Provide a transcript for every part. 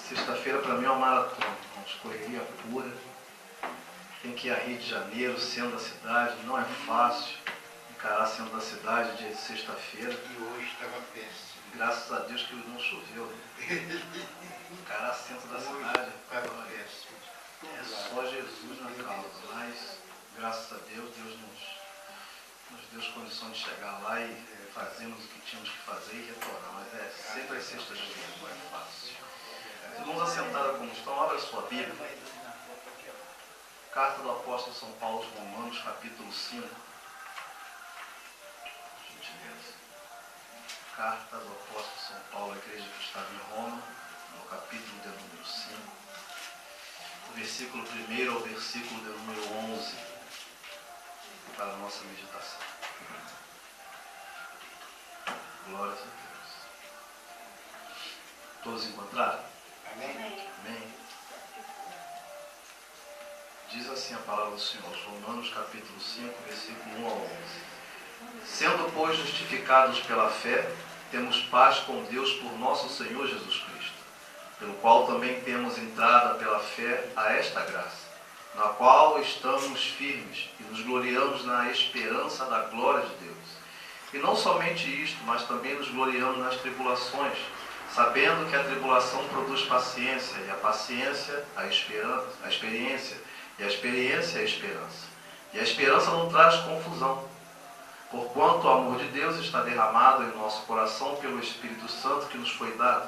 Sexta-feira para mim é uma maratona, irmãos, correria pura. Tem que ir a Rio de Janeiro, centro da cidade, não é fácil encarar centro da cidade de sexta-feira. E hoje estava péssimo. Graças a Deus que não choveu, né? Encarar centro da cidade Estava péssimo. é só Jesus na causa, mas graças a Deus, Deus nos deu condições de chegar lá e fazermos o que tínhamos que fazer e retornar, mas é sempre as sextas-feiras, não é fácil. Os irmãos assentados como estão, abra a sua Bíblia. Carta do apóstolo São Paulo aos Romanos, capítulo 5. Gentileza. Carta do apóstolo São Paulo à igreja que estava em Roma, no capítulo de número 5. Do versículo 1 ao versículo de número 11. Para a nossa meditação. Glórias a Deus. Todos encontraram? Amém? Amém. Diz assim a palavra do Senhor, Romanos capítulo 5, versículo 1 ao 11. Sendo, pois, justificados pela fé, temos paz com Deus por nosso Senhor Jesus Cristo, pelo qual também temos entrada pela fé a esta graça, na qual estamos firmes e nos gloriamos na esperança da glória de Deus. E não somente isto, mas também nos gloriamos nas tribulações, sabendo que a tribulação produz paciência, e a paciência a experiência, e a experiência a esperança. E a esperança não traz confusão, porquanto o amor de Deus está derramado em nosso coração pelo Espírito Santo que nos foi dado.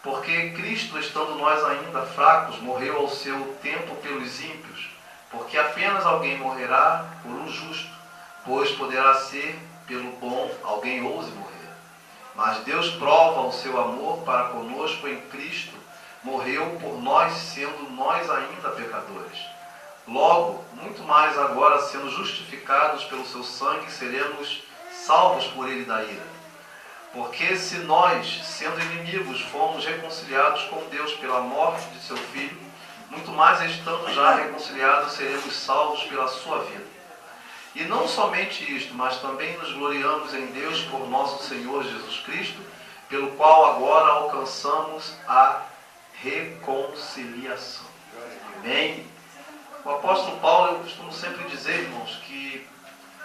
Porque Cristo, estando nós ainda fracos, morreu ao seu tempo pelos ímpios, porque apenas alguém morrerá por um justo, pois poderá ser pelo bom alguém ouse morrer. Mas Deus prova o seu amor para conosco em Cristo, morreu por nós, sendo nós ainda pecadores. Logo, muito mais agora, sendo justificados pelo seu sangue, seremos salvos por ele da ira. Porque se nós, sendo inimigos, fomos reconciliados com Deus pela morte de seu Filho, muito mais estando já reconciliados, seremos salvos pela sua vida. E não somente isto, mas também nos gloriamos em Deus por nosso Senhor Jesus Cristo, pelo qual agora alcançamos a reconciliação. Amém? O apóstolo Paulo, eu costumo sempre dizer, irmãos, que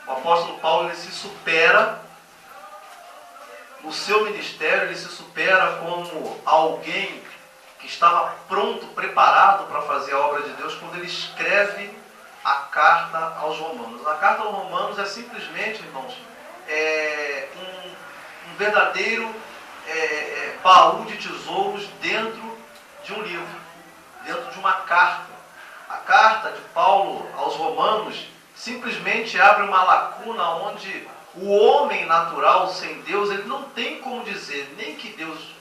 o apóstolo Paulo ele se supera no seu ministério, ele se supera como alguém que estava pronto, preparado para fazer a obra de Deus, quando ele escreve a carta aos Romanos. A carta aos Romanos é simplesmente, irmãos, um verdadeiro baú de tesouros dentro de um livro, dentro de uma carta. A carta de Paulo aos Romanos simplesmente abre uma lacuna onde o homem natural sem Deus, ele não tem como dizer nem que Deus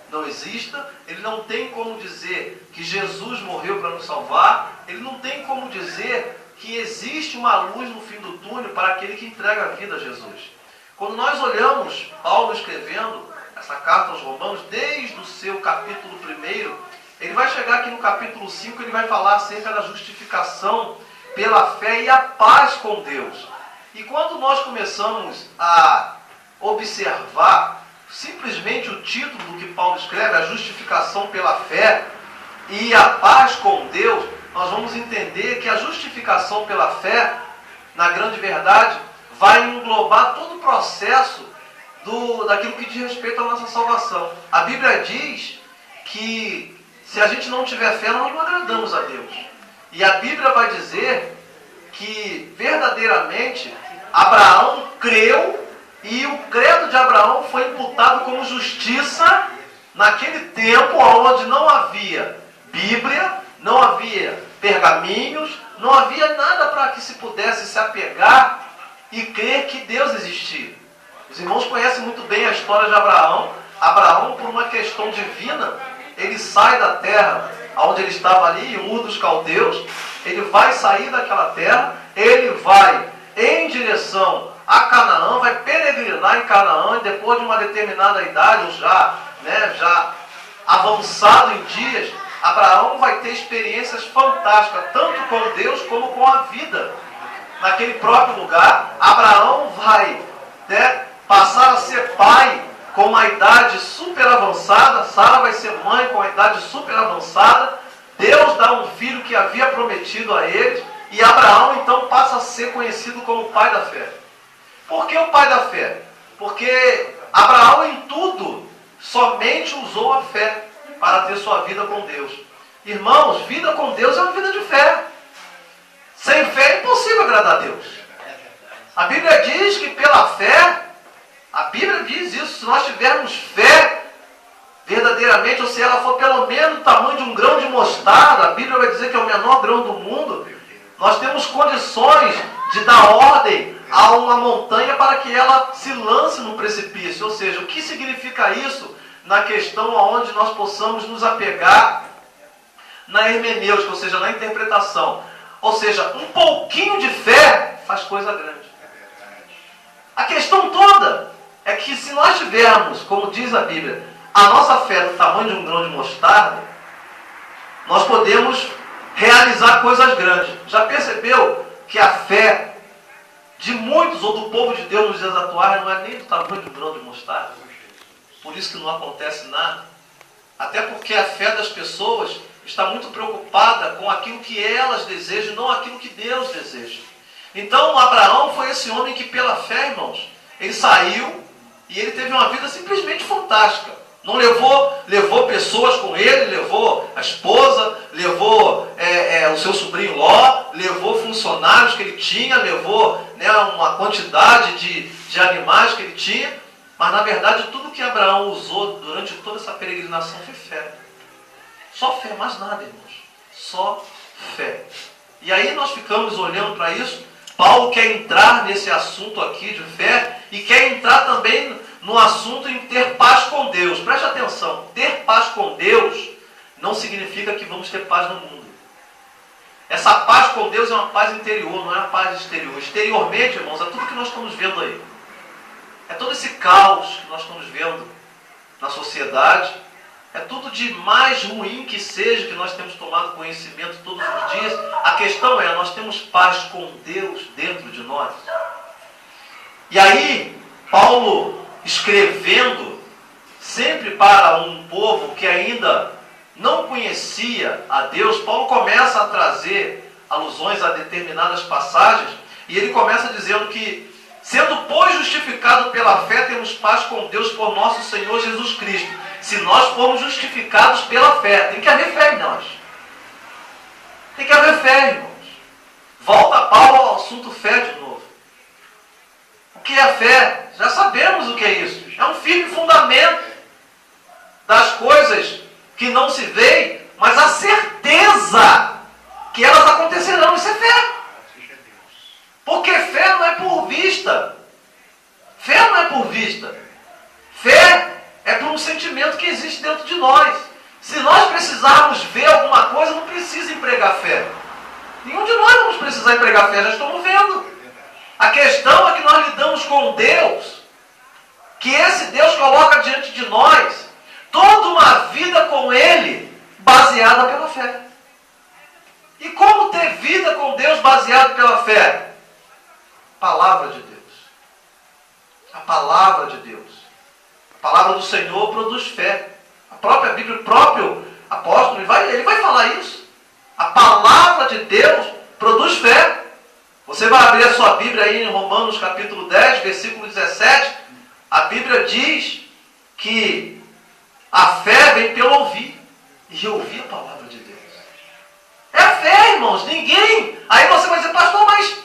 não exista, ele não tem como dizer que Jesus morreu para nos salvar, ele não tem como dizer que existe uma luz no fim do túnel para aquele que entrega a vida a Jesus. Quando nós olhamos Paulo escrevendo essa carta aos Romanos, desde o seu capítulo 1, ele vai chegar aqui no capítulo 5, ele vai falar acerca da justificação pela fé e a paz com Deus. E quando nós começamos a observar simplesmente o título do que Paulo escreve, a justificação pela fé e a paz com Deus, nós vamos entender que a justificação pela fé, na grande verdade, vai englobar todo o processo daquilo que diz respeito à nossa salvação. A Bíblia diz que se a gente não tiver fé, nós não agradamos a Deus. E a Bíblia vai dizer que verdadeiramente Abraão creu e o credo de Abraão foi imputado como justiça naquele tempo onde não havia Bíblia, não havia pergaminhos, não havia nada para que se pudesse se apegar e crer que Deus existia. Os irmãos conhecem muito bem a história de Abraão. Abraão, por uma questão divina, ele sai da terra onde ele estava ali, em Ur dos Caldeus, ele vai sair daquela terra, ele vai em direção a Canaã, vai peregrinar em Canaã, e depois de uma determinada idade, ou já avançado em dias, Abraão vai ter experiências fantásticas, tanto com Deus como com a vida. Naquele próprio lugar, Abraão vai passar a ser pai com uma idade super avançada. Sara vai ser mãe com uma idade super avançada. Deus dá um filho que havia prometido a eles. E Abraão então passa a ser conhecido como o pai da fé. Por que o pai da fé? Porque Abraão em tudo somente usou a fé para ter sua vida com Deus. Irmãos, vida com Deus é uma vida de fé. Sem fé é impossível agradar a Deus. A Bíblia diz que pela fé, a Bíblia diz isso, se nós tivermos fé verdadeiramente, ou se ela for pelo menos do tamanho de um grão de mostarda, a Bíblia vai dizer que é o menor grão do mundo, nós temos condições de dar ordem a uma montanha para que ela se lance no precipício. Ou seja, o que significa isso na questão onde nós possamos nos apegar na hermenêutica, ou seja, na interpretação. Ou seja, um pouquinho de fé faz coisa grande. A questão toda é que se nós tivermos, como diz a Bíblia, a nossa fé do tamanho de um grão de mostarda, nós podemos realizar coisas grandes. Já percebeu que a fé de muitos ou do povo de Deus nos dias atuais não é nem do tamanho de um grão de mostarda? Por isso que não acontece nada. Até porque a fé das pessoas está muito preocupada com aquilo que elas desejam, não aquilo que Deus deseja. Então Abraão foi esse homem que pela fé, irmãos, ele saiu e ele teve uma vida simplesmente fantástica. Não levou pessoas com ele, levou a esposa, levou o seu sobrinho Ló, levou funcionários que ele tinha, levou uma quantidade de animais que ele tinha, mas na verdade tudo que Abraão usou durante toda essa peregrinação foi fé. Só fé, mais nada, irmãos. Só fé. E aí nós ficamos olhando para isso. Paulo quer entrar nesse assunto aqui de fé e quer entrar também no assunto em ter paz com Deus. Preste atenção, ter paz com Deus não significa que vamos ter paz no mundo. Essa paz com Deus é uma paz interior, não é uma paz exterior. Exteriormente, irmãos, é tudo que nós estamos vendo aí. É todo esse caos que nós estamos vendo na sociedade. É tudo de mais ruim que seja, que nós temos tomado conhecimento todos os dias. A questão é, nós temos paz com Deus dentro de nós. E aí, Paulo, escrevendo sempre para um povo que ainda não conhecia a Deus, Paulo começa a trazer alusões a determinadas passagens, e ele começa dizendo que, sendo, pois, justificado pela fé, temos paz com Deus por nosso Senhor Jesus Cristo. Se nós formos justificados pela fé, tem que haver fé em nós. Tem que haver fé, irmãos. Volta Paulo ao assunto fé de novo. O que é fé? Já sabemos o que é isso. É um firme fundamento das coisas que não se veem, mas a certeza que elas acontecerão. Isso é fé. Porque fé não é por vista. Fé não é por vista. Fé é por um sentimento que existe dentro de nós. Se nós precisarmos ver alguma coisa, não precisa empregar fé. Nenhum de nós vamos precisar empregar fé, já estamos vendo. A questão é que nós lidamos com Deus, que esse Deus coloca diante de nós toda uma vida com Ele baseada pela fé. E como ter vida com Deus baseada pela fé? Palavra de Deus. A palavra de Deus. A palavra do Senhor produz fé. A própria Bíblia, o próprio apóstolo, ele vai falar isso. A palavra de Deus produz fé. Você vai abrir a sua Bíblia aí em Romanos capítulo 10, versículo 17. A Bíblia diz que a fé vem pelo ouvir. E ouvir a palavra de Deus. É a fé, irmãos. Ninguém... Aí você vai dizer, pastor, mas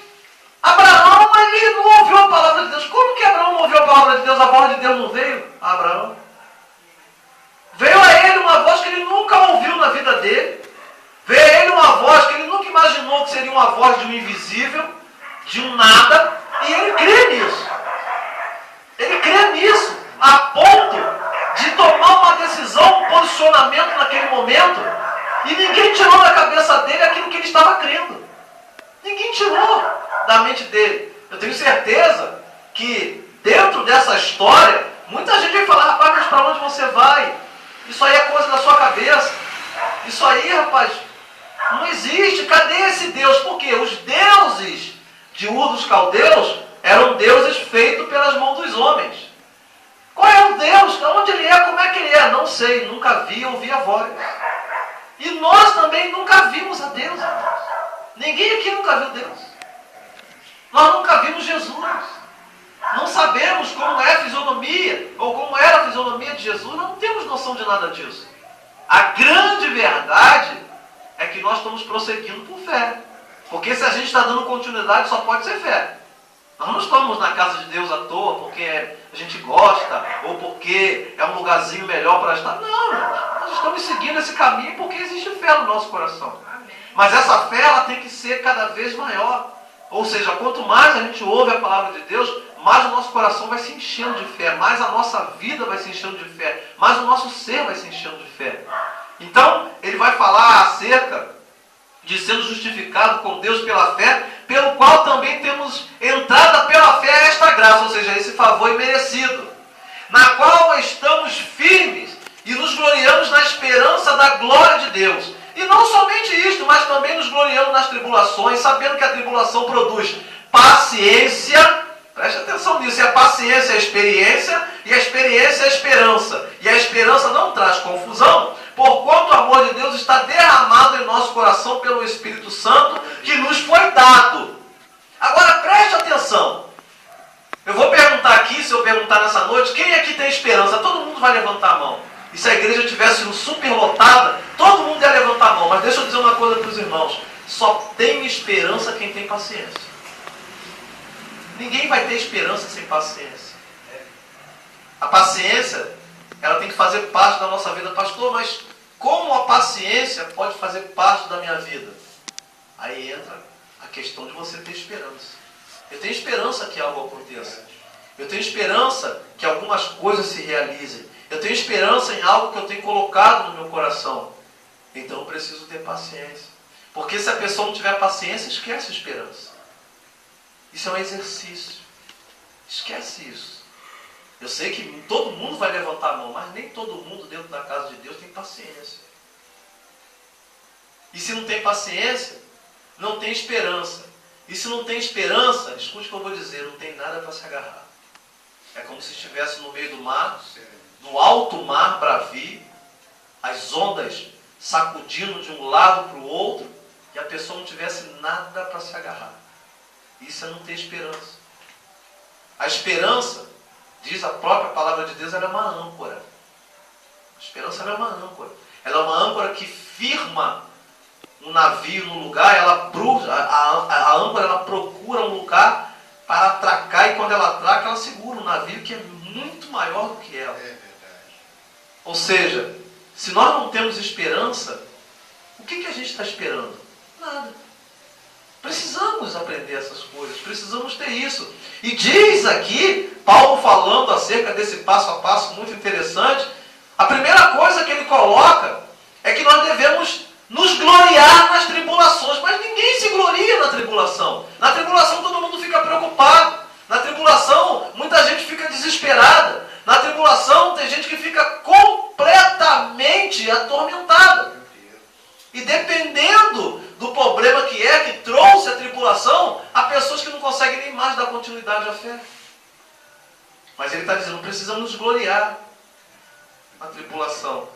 Abraão, ele não ouviu a palavra de Deus. Como que Abraão não ouviu a palavra de Deus? A voz de Deus não veio a Abraão. Veio a ele uma voz que ele nunca ouviu na vida dele. Veio a ele uma voz que ele nunca imaginou que seria uma voz de um invisível, de um nada. E ele crê nisso. Ele crê nisso, a ponto de tomar uma decisão, um posicionamento naquele momento. E ninguém tirou da cabeça dele aquilo que ele estava crendo. Ninguém tirou da mente dele. Eu tenho certeza que dentro dessa história, muita gente vai falar, rapaz, mas para onde você vai? Isso aí é coisa da sua cabeça. Isso aí, rapaz, não existe. Cadê esse Deus? Por quê? Os deuses de Ur dos Caldeus eram deuses feitos pelas mãos dos homens. Qual é o Deus, onde Ele é, como é que Ele é? Não sei, nunca vi, ouvi a voz. E nós também nunca vimos a Deus, irmãos. Ninguém aqui nunca viu Deus. Nós nunca vimos Jesus. Não sabemos como é a fisionomia, ou como era a fisionomia de Jesus. Não temos noção de nada disso. A grande verdade é que nós estamos prosseguindo por fé. Porque se a gente está dando continuidade, só pode ser fé. Nós não estamos na casa de Deus à toa porque a gente gosta ou porque é um lugarzinho melhor para estar. Não, nós estamos seguindo esse caminho porque existe fé no nosso coração. Mas essa fé ela tem que ser cada vez maior. Ou seja, quanto mais a gente ouve a palavra de Deus, mais o nosso coração vai se enchendo de fé, mais a nossa vida vai se enchendo de fé, mais o nosso ser vai se enchendo de fé. Então, ele vai falar acerca de sendo justificado com Deus pela fé, pelo qual também temos entrada pela fé a esta graça, ou seja, esse favor imerecido, na qual estamos firmes e nos gloriamos na esperança da glória de Deus. E não somente isto, mas também nos gloriamos nas tribulações, sabendo que a tribulação produz paciência. Preste atenção nisso, e a paciência é a experiência, e a experiência é a esperança. E a esperança não traz confusão, porquanto o amor de Deus está derramado em nosso coração pelo Espírito Santo que nos foi dado. Agora preste atenção. Eu vou perguntar aqui, se eu perguntar nessa noite, quem aqui tem esperança? Todo mundo vai levantar a mão. E se a igreja tivesse super lotada, todo mundo ia levantar a mão. Mas deixa eu dizer uma coisa para os irmãos. Só tem esperança quem tem paciência. Ninguém vai ter esperança sem paciência. A paciência, ela tem que fazer parte da nossa vida. Pastor, mas como a paciência pode fazer parte da minha vida? Aí entra a questão de você ter esperança. Eu tenho esperança que algo aconteça. Eu tenho esperança que algumas coisas se realizem. Eu tenho esperança em algo que eu tenho colocado no meu coração. Então eu preciso ter paciência. Porque se a pessoa não tiver paciência, esquece a esperança. Isso é um exercício. Esquece isso. Eu sei que todo mundo vai levantar a mão, mas nem todo mundo dentro da casa de Deus tem paciência. E se não tem paciência, não tem esperança. E se não tem esperança, escute o que eu vou dizer, não tem nada para se agarrar. É como se estivesse no meio do mar, no alto mar bravio, as ondas sacudindo de um lado para o outro, e a pessoa não tivesse nada para se agarrar. Isso é não ter esperança. A esperança, diz a própria palavra de Deus, ela é uma âncora. A esperança ela é uma âncora. Ela é uma âncora que firma um navio no lugar, a âncora ela procura um lugar para atracar, e quando ela atraca, ela segura um navio que é muito maior do que ela. Ou seja, se nós não temos esperança, o que a gente está esperando? Nada. Precisamos aprender essas coisas, precisamos ter isso. E diz aqui, Paulo falando acerca desse passo a passo muito interessante, a primeira coisa que ele coloca é que nós devemos nos gloriar nas tribulações. Mas ninguém se gloria na tribulação. Na tribulação todo mundo fica preocupado. Na tribulação muita gente fica desesperada. Na tribulação tem gente que fica completamente atormentada. E dependendo do problema que trouxe a tribulação, há pessoas que não conseguem nem mais dar continuidade à fé. Mas ele está dizendo, precisamos nos gloriar na tribulação.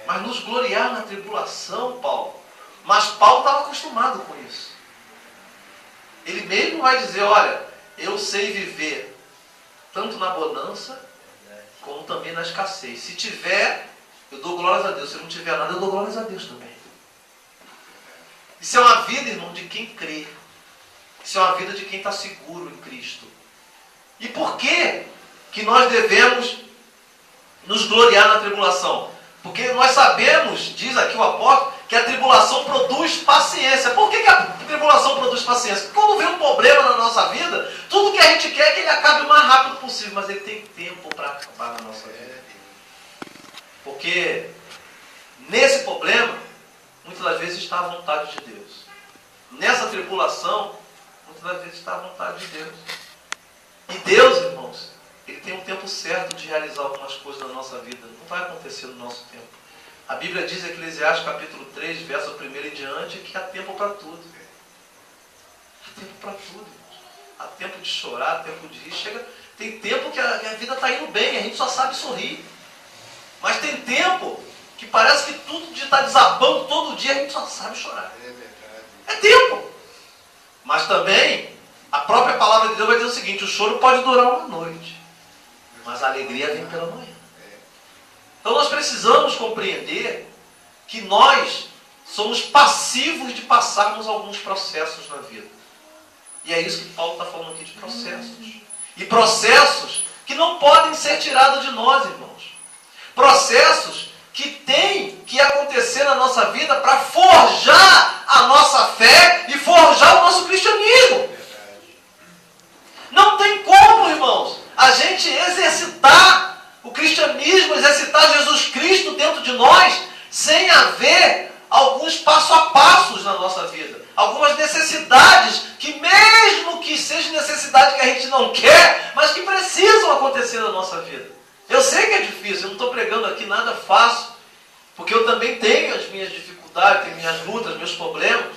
Mas nos gloriar na tribulação, Paulo. Mas Paulo estava acostumado com isso. Ele mesmo vai dizer, olha, eu sei viver tanto na bonança, como também na escassez. Se tiver, eu dou glórias a Deus. Se não tiver nada, eu dou glórias a Deus também. Isso é uma vida, irmão, de quem crê. Isso é uma vida de quem está seguro em Cristo. E por que nós devemos nos gloriar na tribulação? Porque nós sabemos, diz aqui o apóstolo, que a tribulação produz paciência. Por que a tribulação produz paciência? Porque quando vem um problema na nossa vida, tudo que a gente quer é que ele acabe o mais rápido possível, mas ele tem tempo para acabar na nossa vida. Porque nesse problema, muitas das vezes está a vontade de Deus. Nessa tribulação, muitas das vezes está a vontade de Deus. E Deus, irmãos, Ele tem um tempo certo de realizar algumas coisas na nossa vida. Não vai acontecer no nosso tempo. A Bíblia diz em Eclesiastes capítulo 3, verso 1 em diante, que há tempo para tudo. Há tempo para tudo, irmãos. Há tempo de chorar, há tempo de rir. Tem tempo que a vida está indo bem, a gente só sabe sorrir. Mas tem tempo que parece que tudo está desabando todo dia, a gente só sabe chorar. É verdade. É tempo. Mas também, a própria palavra de Deus vai dizer o seguinte: o choro pode durar uma noite, mas a alegria vem pela manhã. Então nós precisamos compreender que nós somos passivos de passarmos alguns processos na vida. E é isso que Paulo está falando aqui de processos. E processos que não podem ser tirados de nós, irmãos. Processos que têm que acontecer na nossa vida para forjar a nossa fé e forjar o nosso cristianismo. Não tem como, irmãos, a gente exercitar o cristianismo, exercitar Jesus Cristo dentro de nós, sem haver alguns passo a passos na nossa vida. Algumas necessidades que, mesmo que seja necessidade que a gente não quer, mas que precisam acontecer na nossa vida. Eu sei que é difícil, eu não estou pregando aqui nada fácil, porque eu também tenho as minhas dificuldades, tenho minhas lutas, meus problemas.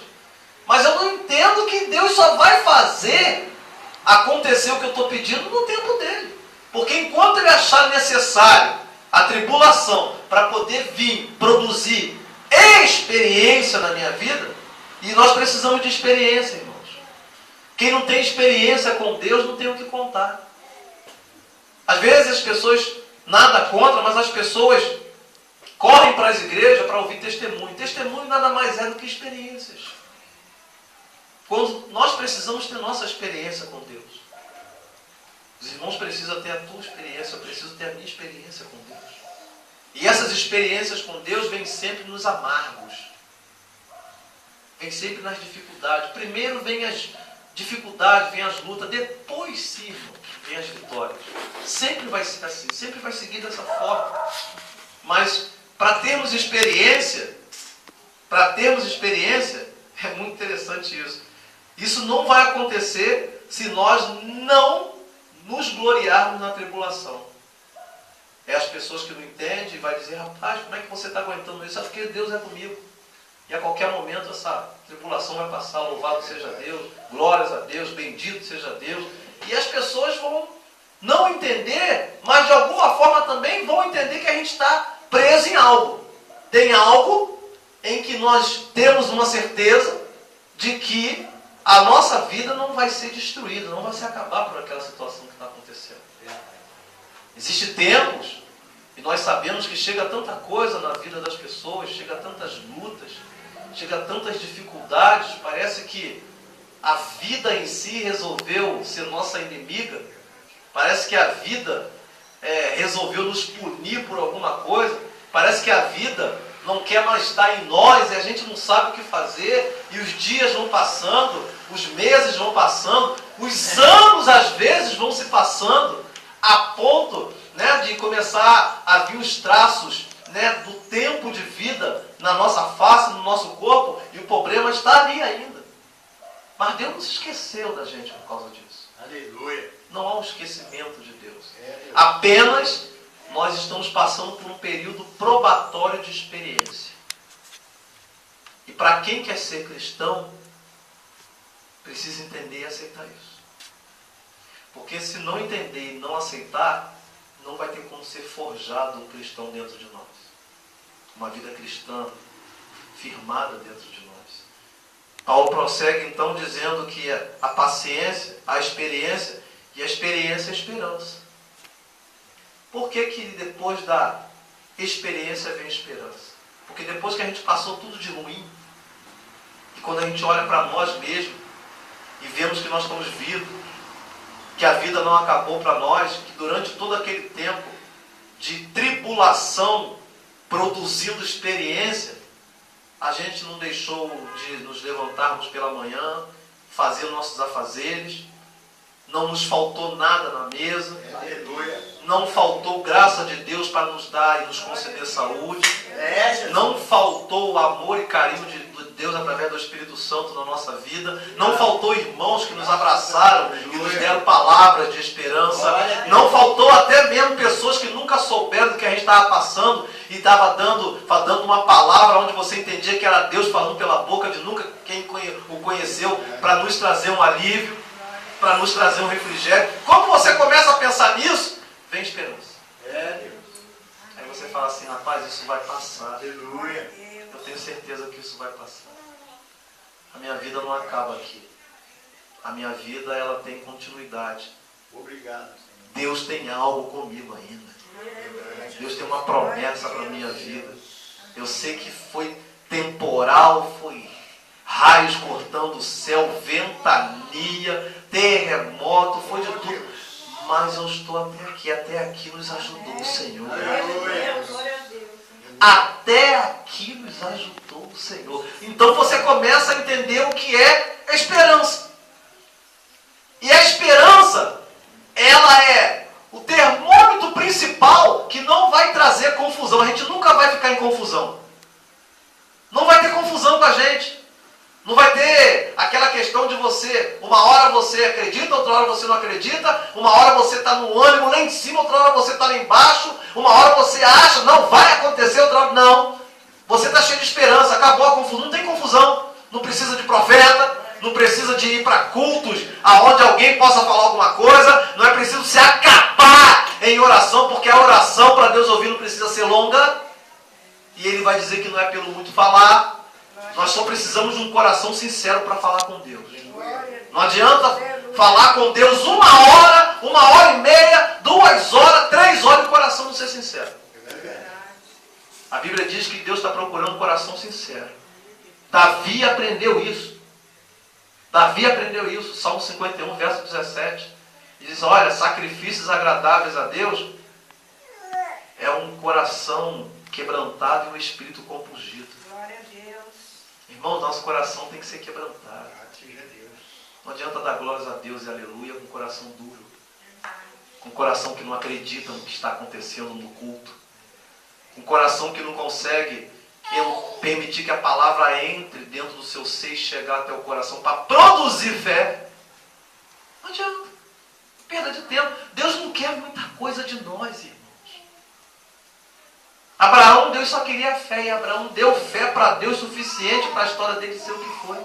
Mas eu não entendo que Deus só vai fazer acontecer o que eu estou pedindo no tempo dele. Porque enquanto ele achar necessário a tribulação para poder vir produzir experiência na minha vida, e nós precisamos de experiência, irmãos. Quem não tem experiência com Deus não tem o que contar. Às vezes as pessoas, nada contra, mas as pessoas correm para as igrejas para ouvir testemunho. Testemunho nada mais é do que experiências. Quando nós precisamos ter nossa experiência com Deus. Os irmãos precisam ter a tua experiência, eu preciso ter a minha experiência com Deus. E essas experiências com Deus vêm sempre nos amargos. Vêm sempre nas dificuldades. Primeiro vem as dificuldades, vem as lutas, depois sim, irmãos, vem as vitórias. Sempre vai ser assim, sempre vai seguir dessa forma. Mas para termos experiência, é muito interessante isso. Isso não vai acontecer se nós não nos gloriarmos na tribulação. É as pessoas que não entendem e vai dizer: rapaz, como é que você está aguentando isso? É porque Deus é comigo. E a qualquer momento essa tribulação vai passar. Louvado seja Deus, glórias a Deus, bendito seja Deus. E as pessoas vão não entender, mas de alguma forma também vão entender que a gente está preso em algo. Tem algo em que nós temos uma certeza de que a nossa vida não vai ser destruída, não vai se acabar por aquela situação que está acontecendo. Existem tempos, e nós sabemos que chega tanta coisa na vida das pessoas, chega tantas lutas, chega tantas dificuldades, parece que a vida em si resolveu ser nossa inimiga, parece que a vida resolveu nos punir por alguma coisa, parece que a vida não quer mais estar em nós e a gente não sabe o que fazer, e os dias vão passando, os meses vão passando, os anos às vezes vão se passando, a ponto, né, de começar a vir os traços, né, do tempo de vida na nossa face, no nosso corpo, e o problema está ali ainda. Mas Deus não se esqueceu da gente por causa disso. Aleluia. Não há um esquecimento de Deus. Apenas nós estamos passando por um período probatório de experiência. E para quem quer ser cristão, precisa entender e aceitar isso. Porque se não entender e não aceitar, não vai ter como ser forjado um cristão dentro de nós. Uma vida cristã firmada dentro de nós. Paulo prossegue então dizendo que a paciência, a experiência, e a experiência é a esperança. Por que que depois da experiência vem a esperança? Porque depois que a gente passou tudo de ruim, e quando a gente olha para nós mesmos, e vemos que nós estamos vivos, que a vida não acabou para nós, que durante todo aquele tempo de tribulação, produzindo experiência, a gente não deixou de nos levantarmos pela manhã, fazer nossos afazeres, não nos faltou nada na mesa, não faltou graça de Deus para nos dar e nos conceder saúde, não faltou o amor e carinho de Deus através do Espírito Santo na nossa vida, não faltou irmãos que nos abraçaram e nos deram palavras de esperança, não faltou até mesmo pessoas que nunca souberam do que a gente estava passando e estava dando uma palavra onde você entendia que era Deus falando pela boca de nunca quem o conheceu para nos trazer um alívio. para nos trazer um refrigério. Como você começa a pensar nisso, vem esperança. Aí você fala assim, rapaz, isso vai passar. Aleluia. Eu tenho certeza que isso vai passar. A minha vida não acaba aqui. A minha vida, ela tem continuidade. Obrigado, Senhor. Deus tem algo comigo ainda. Deus tem uma promessa para a minha vida. Eu sei que foi temporal, foi raios cortando o céu, ventania, terremoto, foi de tudo. Mas eu estou até aqui nos ajudou o Senhor. Até aqui nos ajudou o Senhor. Então você começa a entender o que é esperança. E a esperança, ela é o termômetro principal que não vai trazer confusão. A gente nunca vai ficar em confusão. Não vai ter confusão com a gente. Não vai ter aquela questão de você, uma hora você acredita, outra hora você não acredita, uma hora você está no ânimo lá em cima, outra hora você está lá embaixo, uma hora você acha, não vai acontecer, outra hora não. Você está cheio de esperança, acabou a confusão, não tem confusão. Não precisa de profeta, não precisa de ir para cultos aonde alguém possa falar alguma coisa, não é preciso se acabar em oração, porque a oração para Deus ouvir não precisa ser longa, e Ele vai dizer que não é pelo muito falar. Nós só precisamos de um coração sincero para falar com Deus. Não adianta falar com Deus 1 hora, 1h30, 2 horas, 3 horas e o coração não ser sincero. A Bíblia diz que Deus está procurando um coração sincero. Davi aprendeu isso. Salmo 51, verso 17. Diz, olha, sacrifícios agradáveis a Deus é um coração quebrantado e um espírito compungido. Irmão, nosso coração tem que ser quebrantado. Não adianta dar glórias a Deus e aleluia com um coração duro. Com um coração que não acredita no que está acontecendo no culto. Um coração que não consegue permitir que a palavra entre dentro do seu ser e chegar até o coração para produzir fé. Não adianta. Perda de tempo. Deus não quer muita coisa de nós, irmãos. Abraão, Deus só queria fé, e Abraão deu fé para Deus suficiente para a história dele ser o que foi.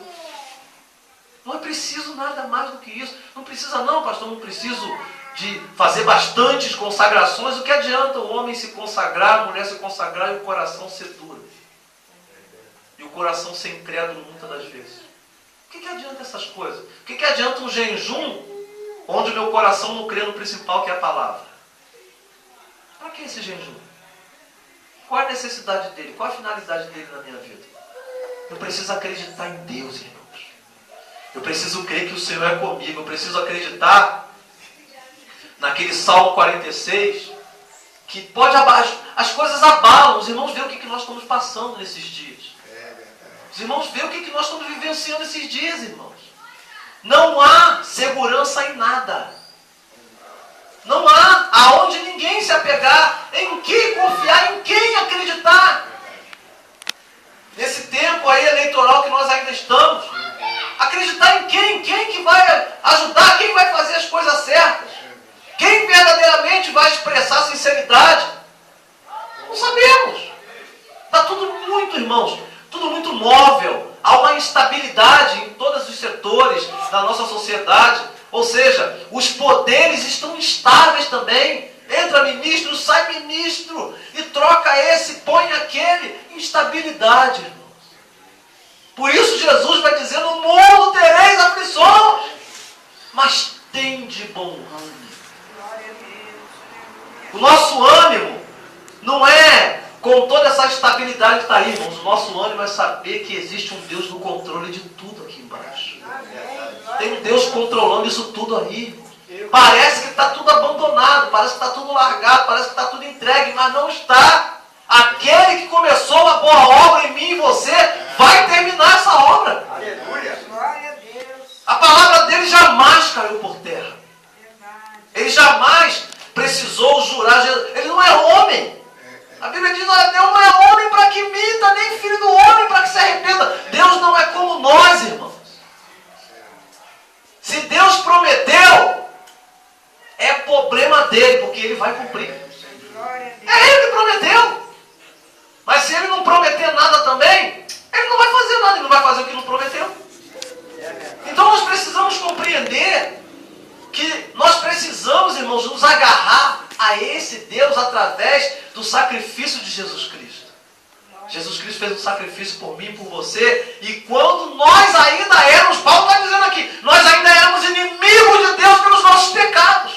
Não é preciso nada mais do que isso. Não precisa não, pastor, não preciso de fazer bastantes consagrações. O que adianta o homem se consagrar, a mulher se consagrar e o coração ser duro? E o coração ser incrédulo muitas das vezes. O que adianta essas coisas? O que adianta um jejum onde o meu coração não crê no principal que é a palavra? Para que esse jejum? Qual é a necessidade dele? Qual é a finalidade dele na minha vida? Eu preciso acreditar em Deus, irmãos. Eu preciso crer que o Senhor é comigo. Eu preciso acreditar naquele Salmo 46, que pode abaixo. As coisas abalam. Os irmãos veem o que nós estamos passando nesses dias. Os irmãos veem o que nós estamos vivenciando esses dias, irmãos. Não há segurança em nada. Não há aonde ninguém se apegar, em que confiar, em quem acreditar. Nesse tempo aí eleitoral que nós ainda estamos, acreditar em quem? Quem que vai ajudar? Quem vai fazer as coisas certas? Quem verdadeiramente vai expressar sinceridade? Não sabemos. Está tudo muito, irmãos, tudo muito móvel. Há uma instabilidade em todos os setores da nossa sociedade. Ou seja, os poderes estão instáveis também. Entra ministro, sai ministro. E troca esse, põe aquele. Instabilidade, irmãos. Por isso Jesus vai dizer, no mundo tereis aflições. Mas tende bom ânimo. O nosso ânimo não é com toda essa estabilidade que está aí, irmãos. O nosso ânimo é saber que existe um Deus no controle de tudo aqui embaixo. Tem um Deus controlando isso tudo aí. Parece que está tudo abandonado, parece que está tudo largado, parece que está tudo entregue, mas não está. Aquele que começou uma boa obra em mim e você, vai terminar essa obra. Aleluia. A palavra dele jamais caiu por terra. Ele jamais precisou jurar. Ele não é homem. A Bíblia diz, olha, Deus não é homem para que minta, nem filho do homem para que se arrependa. Deus não é como nós, irmãos. Se Deus prometeu, é problema dele, porque ele vai cumprir. É ele que prometeu. Mas se ele não Deus através do sacrifício de Jesus Cristo. Jesus Cristo fez um sacrifício por mim e por você. E quando nós ainda éramos, Paulo está dizendo aqui, nós ainda éramos inimigos de Deus pelos nossos pecados.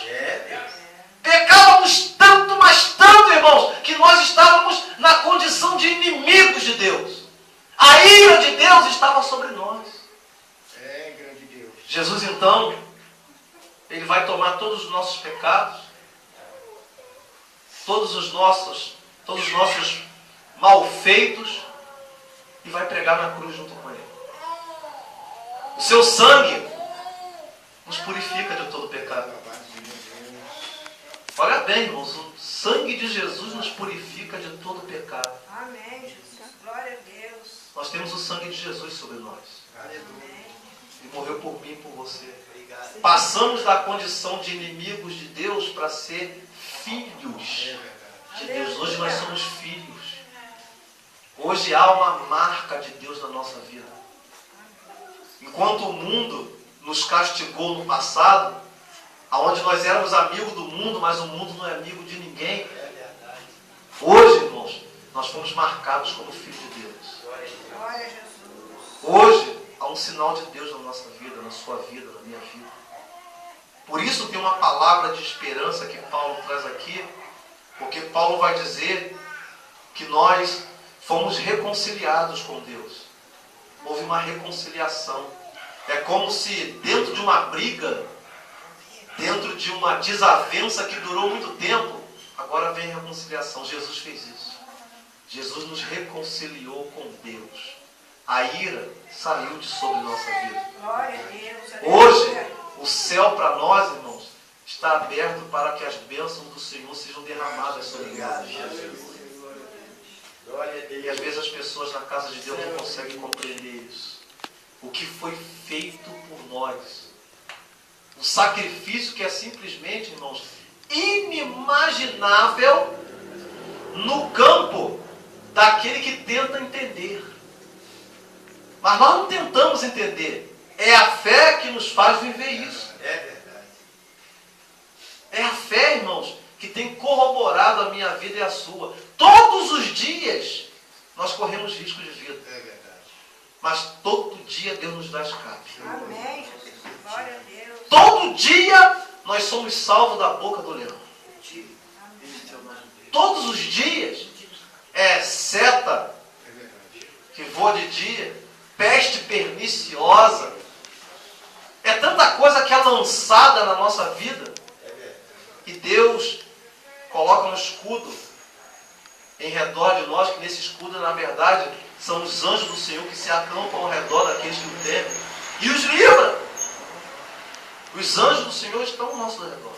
Pecávamos tanto, mas tanto, irmãos, que nós estávamos na condição de inimigos de Deus. A ira de Deus estava sobre nós. Grande Deus. Jesus, então, Ele vai tomar todos os nossos pecados, todos os nossos malfeitos, e vai pregar na cruz junto com Ele. O seu sangue nos purifica de todo pecado. Olha bem, irmãos, o sangue de Jesus nos purifica de todo pecado. Amém, Jesus. Glória a Deus. Nós temos o sangue de Jesus sobre nós. Amém. Ele morreu por mim e por você. Obrigado. Passamos da condição de inimigos de Deus para ser filhos de Deus. Hoje nós somos filhos. Hoje há uma marca de Deus na nossa vida. Enquanto o mundo nos castigou no passado, onde nós éramos amigos do mundo, mas o mundo não é amigo de ninguém. Hoje, irmãos, nós fomos marcados como filhos de Deus. Glória a Jesus. Hoje há um sinal de Deus na nossa vida, na sua vida, na minha vida. Por isso tem uma palavra de esperança que Paulo traz aqui, porque Paulo vai dizer que nós fomos reconciliados com Deus. Houve uma reconciliação. É como se dentro de uma briga, dentro de uma desavença que durou muito tempo, agora vem a reconciliação. Jesus fez isso. Jesus nos reconciliou com Deus. A ira saiu de sobre nossa vida. Glória a Deus. Hoje, o céu para nós, irmãos, está aberto para que as bênçãos do Senhor sejam derramadas sobre nós. E às vezes as pessoas na casa de Deus não conseguem compreender isso. O que foi feito por nós. Um sacrifício que é simplesmente, irmãos, inimaginável no campo daquele que tenta entender. Mas nós não tentamos entender. É a fé que nos faz viver isso. É verdade. É a fé, irmãos, que tem corroborado a minha vida e a sua. Todos os dias nós corremos risco de vida. É verdade. Mas todo dia Deus nos dá escape. Amém, Jesus. Glória a Deus. Todo dia nós somos salvos da boca do leão. Todos os dias é seta É verdade. que voa de dia, peste perniciosa. É tanta coisa que é lançada na nossa vida. É verdade. E Deus coloca um escudo em redor de nós, que nesse escudo, na verdade, são os anjos do Senhor que se acampam ao redor daqueles que o temem e os livra. Os anjos do Senhor estão ao nosso redor.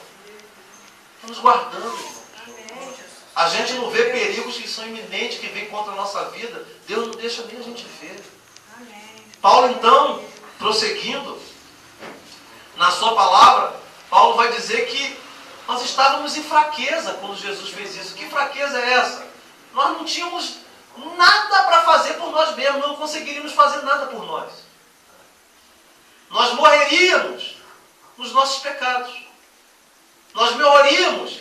Estão nos guardando, irmãos. Amém, Jesus. A gente não vê perigos que são iminentes, que vêm contra a nossa vida. Deus não deixa nem a gente ver. Amém. Paulo, então, prosseguindo na sua palavra, Paulo vai dizer que nós estávamos em fraqueza quando Jesus fez isso. Que fraqueza é essa? Nós não tínhamos nada para fazer por nós mesmos, não conseguiríamos fazer nada por nós. Nós morreríamos nos nossos pecados. Nós morreríamos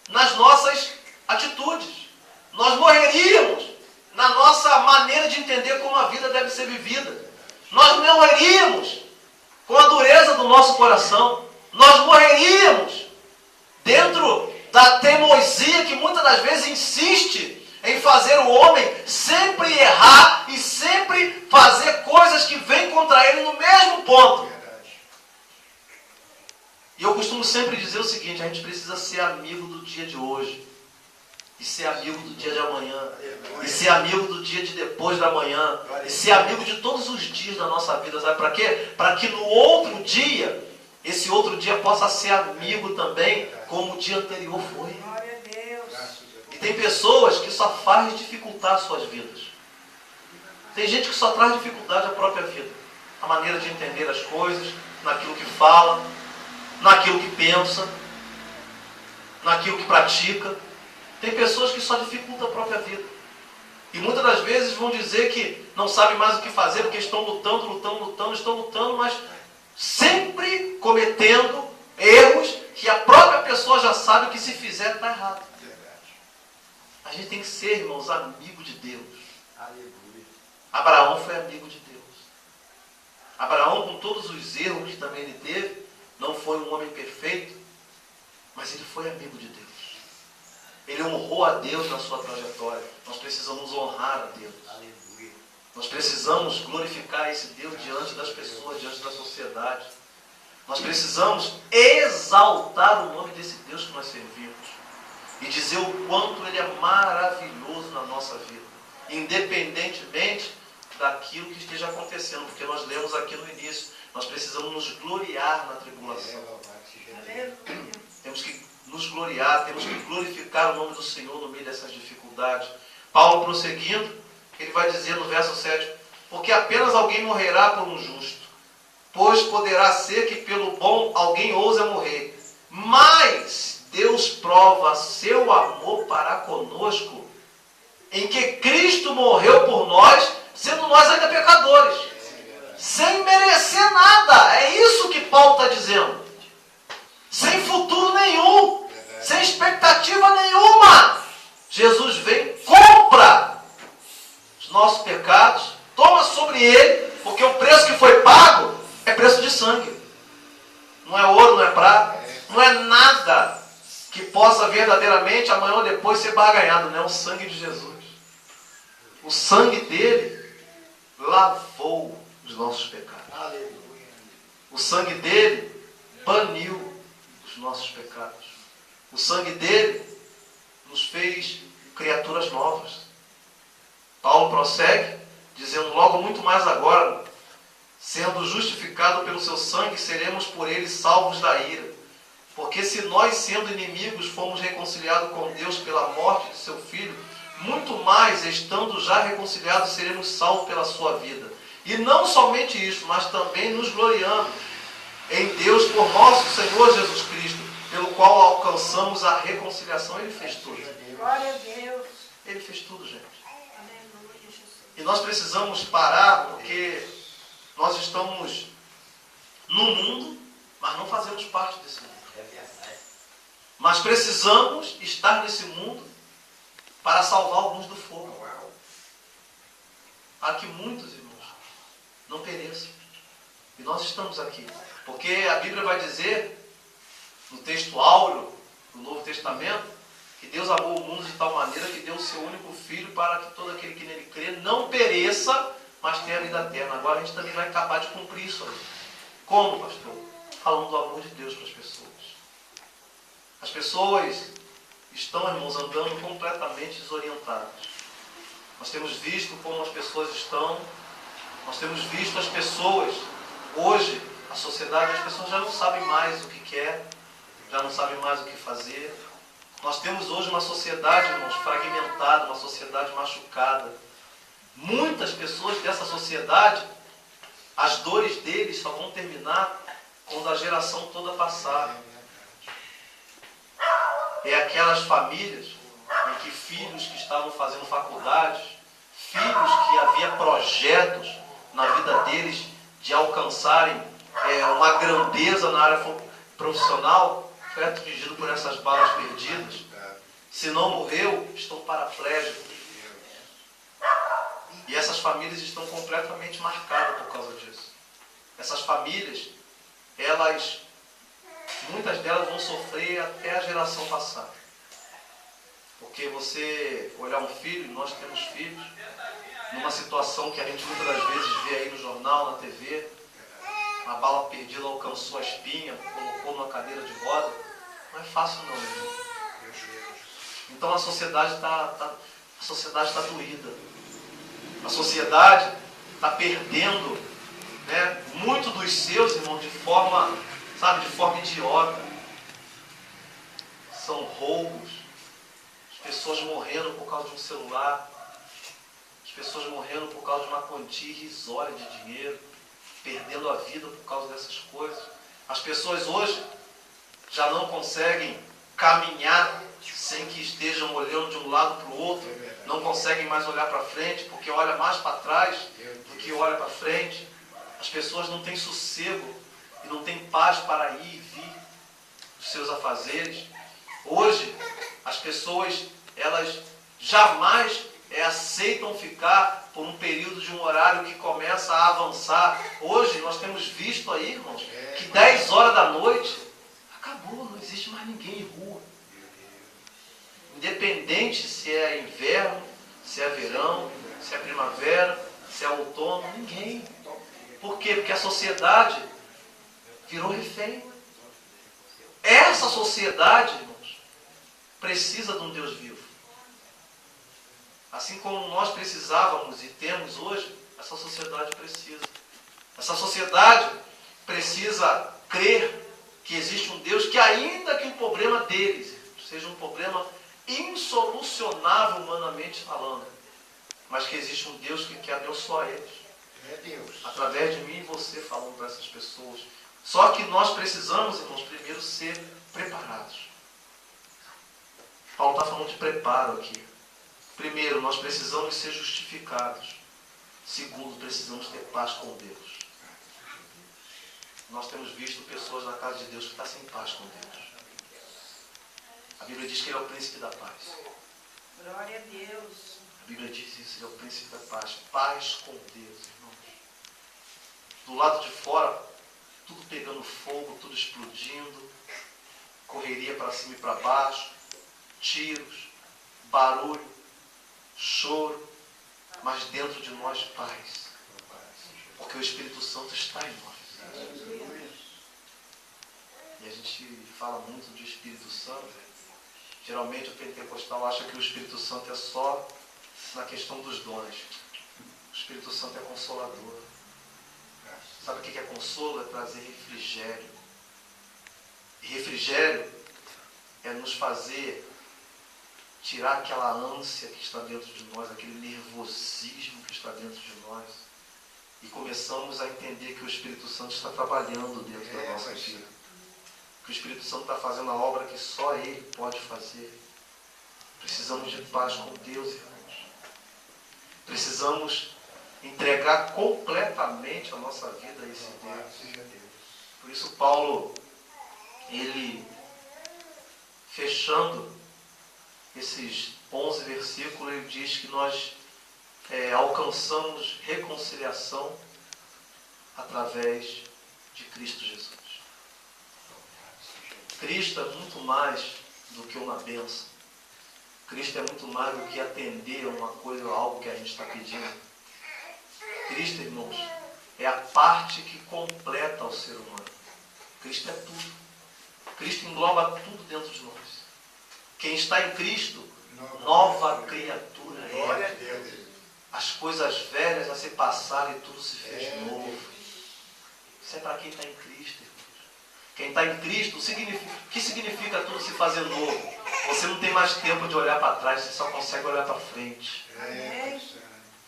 nas nossas atitudes. Nós morreríamos na nossa maneira de entender como a vida deve ser vivida. Nós morreríamos com a dureza do nosso coração. Nós morreríamos dentro da teimosia que muitas das vezes insiste em fazer o homem sempre errar e sempre fazer coisas que vêm contra ele no mesmo ponto. Verdade. E eu costumo sempre dizer o seguinte: a gente precisa ser amigo do dia de hoje, e ser amigo do dia de amanhã, e ser amigo do dia de depois da manhã, e ser amigo de todos os dias da nossa vida. Sabe para quê? Para que no outro dia, esse outro dia possa ser amigo também, como o dia anterior foi. Glória a Deus. Graças a E Deus. tem pessoas que só fazem dificultar as suas vidas. Tem gente que só traz dificuldade à própria vida. A maneira de entender as coisas, naquilo que fala, naquilo que pensa, naquilo que pratica. Tem pessoas que só dificultam a própria vida. E muitas das vezes vão dizer que não sabem mais o que fazer, porque estão lutando, mas sempre cometendo erros que a própria pessoa já sabe que se fizer está errado. A gente tem que ser, irmãos, amigo de Deus. Aleluia. Abraão foi amigo de Deus. Abraão, com todos os erros que também ele teve, não foi um homem perfeito, mas ele foi amigo de Deus. Ele honrou a Deus na sua trajetória. Nós precisamos honrar a Deus. Aleluia. Nós precisamos glorificar esse Deus diante das pessoas, diante da sociedade. Nós precisamos exaltar o nome desse Deus que nós servimos e dizer o quanto Ele é maravilhoso na nossa vida, independentemente daquilo que esteja acontecendo, porque nós lemos aqui no início, nós precisamos nos gloriar na tribulação. Aleluia. Temos que nos gloriar, temos que glorificar o nome do Senhor no meio dessas dificuldades. Paulo, prosseguindo, ele vai dizer no verso 7, porque apenas alguém morrerá por um justo, pois poderá ser que pelo bom alguém ouse morrer. Mas Deus prova seu amor para conosco, em que Cristo morreu por nós, sendo nós ainda pecadores, sem merecer nada. É isso que Paulo está dizendo. Sem futuro nenhum, sem expectativa nenhuma. Jesus vem, compra os nossos pecados, toma sobre ele, porque o preço que foi pago é preço de sangue. Não é ouro, não é prata, não é nada que possa verdadeiramente amanhã ou depois ser barganhado, não é o sangue de Jesus. O sangue dele lavou os nossos pecados. Aleluia. O sangue dele baniu os nossos pecados. O sangue dele nos fez criaturas novas. Paulo prossegue, dizendo logo muito mais agora, sendo justificado pelo seu sangue, seremos por ele salvos da ira. Porque se nós, sendo inimigos, fomos reconciliados com Deus pela morte de seu Filho, muito mais, estando já reconciliados, seremos salvos pela sua vida. E não somente isso, mas também nos gloriamos em Deus por nosso Senhor Jesus Cristo, pelo qual alcançamos a reconciliação. Ele fez tudo. Glória a Deus. Ele fez tudo, gente. Aleluia, Jesus. E nós precisamos parar, porque nós estamos no mundo, mas não fazemos parte desse mundo. Mas precisamos estar nesse mundo para salvar alguns do fogo. Há que muitos, irmãos, não pereçam. E nós estamos aqui. Porque a Bíblia vai dizer, no texto áureo do Novo Testamento, que Deus amou o mundo de tal maneira que deu o seu único Filho para que todo aquele que nele crê não pereça, mas tenha a vida eterna. Agora a gente também vai acabar de cumprir isso aí. Como, pastor? Falando do amor de Deus para as pessoas. As pessoas estão, irmãos, andando completamente desorientadas. Nós temos visto como as pessoas estão, nós temos visto as pessoas, hoje, a sociedade, as pessoas já não sabem mais o que quer, já não sabem mais o que fazer. Nós temos hoje uma sociedade, irmãos, fragmentada, uma sociedade machucada. Muitas pessoas dessa sociedade, as dores deles só vão terminar quando a geração toda passar. É aquelas famílias em que filhos que estavam fazendo faculdades, filhos que havia projetos na vida deles de alcançarem uma grandeza na área profissional, foi atingido por essas balas perdidas. Se não morreu, estão paraplégicos. E essas famílias estão completamente marcadas por causa disso. Essas famílias, muitas delas vão sofrer até a geração passar. Porque você olhar um filho, nós temos filhos, numa situação que a gente muitas das vezes vê aí no jornal, na TV, uma bala perdida alcançou a espinha, colocou numa cadeira de roda. Não é fácil não, irmão. Então a sociedade está doída. A sociedade está perdendo, né, muito dos seus, irmãos, de forma idiota. São roubos, as pessoas morrendo por causa de um celular, as pessoas morrendo por causa de uma quantia irrisória de dinheiro, perdendo a vida por causa dessas coisas. As pessoas hoje já não conseguem caminhar sem que estejam olhando de um lado para o outro, não conseguem mais olhar para frente, porque olha mais para trás do que olha para frente. As pessoas não têm sossego e não têm paz para ir e vir dos seus afazeres. Hoje, as pessoas, elas jamais aceitam ficar por um período de um horário que começa a avançar. Hoje nós temos visto aí, irmãos, que 10 horas da noite acabou, não existe mais ninguém em rua. Independente se é inverno, se é verão, se é primavera, se é outono, ninguém. Por quê? Porque a sociedade virou refém. Essa sociedade, irmãos, precisa de um Deus vivo. Assim como nós precisávamos e temos hoje, essa sociedade precisa. Essa sociedade precisa crer que existe um Deus que, ainda que o problema deles seja um problema insolucionável humanamente falando, mas que existe um Deus que quer abençoar eles. É Deus. Através de mim e você falando para essas pessoas. Só que nós precisamos, irmãos, primeiro ser preparados. Paulo está falando de preparo aqui. Primeiro, nós precisamos ser justificados. Segundo, precisamos ter paz com Deus. Nós temos visto pessoas na casa de Deus que estão sem paz com Deus. A Bíblia diz que Ele é o príncipe da paz. Glória a Deus. A Bíblia diz isso, Ele é o príncipe da paz. Paz com Deus, irmãos. Do lado de fora, tudo pegando fogo, tudo explodindo, correria para cima e para baixo, tiros, barulho, choro, mas dentro de nós paz, porque o Espírito Santo está em nós. E a gente fala muito de Espírito Santo. Geralmente o pentecostal acha que o Espírito Santo é só na questão dos dons. O Espírito Santo é consolador. Sabe o que é consolo? É trazer refrigério. E refrigério é nos fazer tirar aquela ânsia que está dentro de nós, aquele nervosismo que está dentro de nós. E começamos a entender que o Espírito Santo está trabalhando dentro da nossa vida. Que o Espírito Santo está fazendo a obra que só Ele pode fazer. Precisamos de paz com Deus, irmãos. Precisamos entregar completamente a nossa vida a esse Deus. Por isso Paulo, ele, fechando esses 11 versículos, ele diz que nós alcançamos reconciliação através de Cristo Jesus. Cristo é muito mais do que uma bênção. Cristo é muito mais do que atender a uma coisa, algo que a gente está pedindo. Cristo, irmãos, é a parte que completa o ser humano. Cristo é tudo. Cristo engloba tudo dentro de nós. Quem está em Cristo, nova criatura é. As coisas velhas já se passaram e tudo se fez novo. Isso é para quem está em Cristo, irmãos. Quem está em Cristo, o que significa tudo se fazer novo? Você não tem mais tempo de olhar para trás, você só consegue olhar para frente.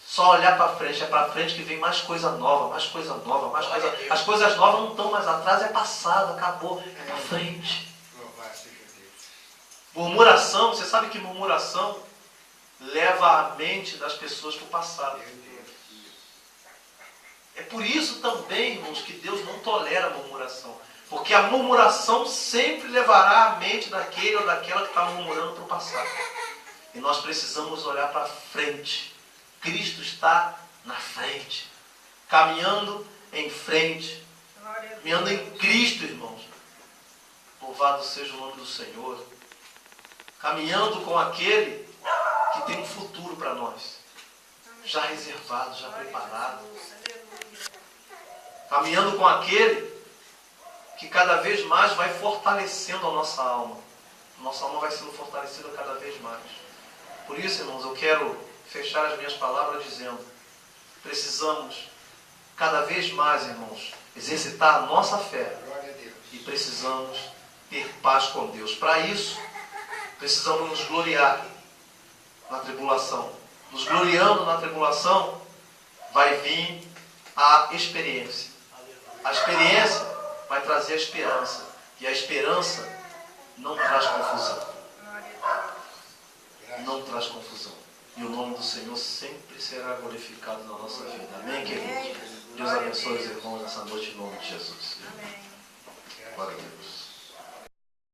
Só olhar para frente, é para frente que vem mais coisa nova, mais coisa nova, mais coisa. As coisas novas não estão mais atrás, é passado, acabou, é para frente. Murmuração, você sabe que murmuração leva a mente das pessoas para o passado. É por isso também, irmãos, que Deus não tolera a murmuração. Porque a murmuração sempre levará a mente daquele ou daquela que está murmurando para o passado. E nós precisamos olhar para frente. Cristo está na frente, caminhando em frente, caminhando em Cristo, irmãos. Louvado seja o nome do Senhor. Caminhando com aquele que tem um futuro para nós, já reservado, já preparado. Caminhando com aquele que cada vez mais vai fortalecendo a nossa alma. Nossa alma vai sendo fortalecida cada vez mais. Por isso, irmãos, eu quero fechar as minhas palavras dizendo: precisamos cada vez mais, irmãos, exercitar a nossa fé. E precisamos ter paz com Deus. Para isso, precisamos nos gloriar na tribulação. Nos gloriando na tribulação, vai vir a experiência. A experiência vai trazer a esperança. E a esperança não traz confusão. Não traz confusão. E o nome do Senhor sempre será glorificado na nossa vida. Amém, queridos? Deus abençoe os irmãos nessa noite em nome de Jesus. Glória a Deus.